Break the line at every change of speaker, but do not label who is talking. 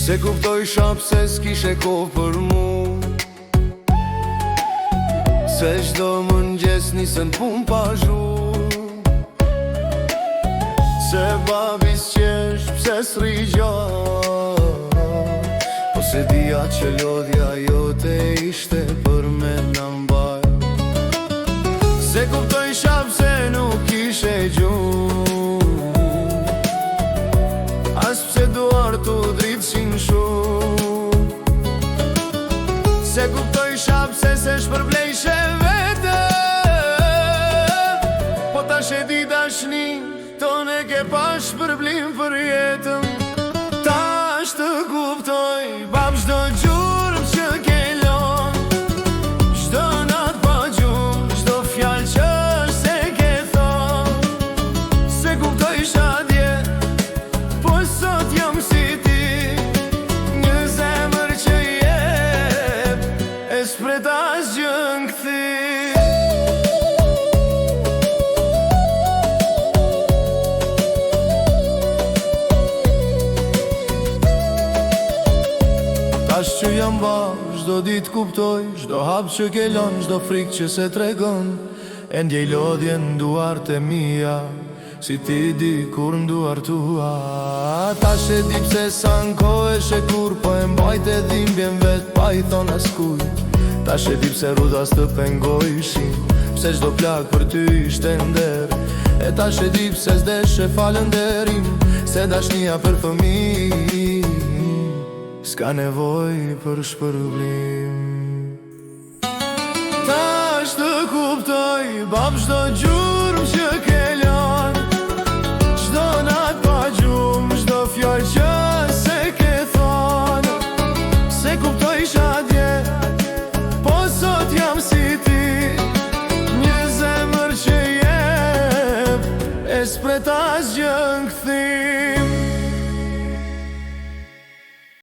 Se kuptoj shap se s'kishe kohë për mu, se çdo mëngjes nisën pun pa zhur, se babis qesh pse s'rri gjatë, po se dija që lodhja jote ishte për me na mbaj. Se kuptoj shap se nuk ishe gjuh, as pse duar tu dritëshin shumë. Se kuptoj shap se shpërblejshe vete, po tash e di dashni ton e ke pa shpërblim për jetën. Tash të kuptoj bab çdo gjurmë që ke lon, çdo nat pa gjumë, çdo fjalë që se ke thon. Se kuptoj shadje, po sot jam si ti, një zemër që jep, e s'pret asgjë n'kthi. Tash që jam bab, çdo ditë kuptoj, çdo hap që ke lën, çdo frikë që se tregon, e ndjej lodhjen duart e mia, si ti di kur n'duar tua. Tash e di pse sa n'kohesh e kur, po e mbajt e dhimbjen vet pa i thon askujt. Tash e di pse rrudas të pengojshin, pse çdo plak për ty ishte nder. E tash e di pse s'desh e falënderim, se dashnia për fëmijë s'ka nevoj për shpërblim. Tash të kuptoj bab çdo gjurmë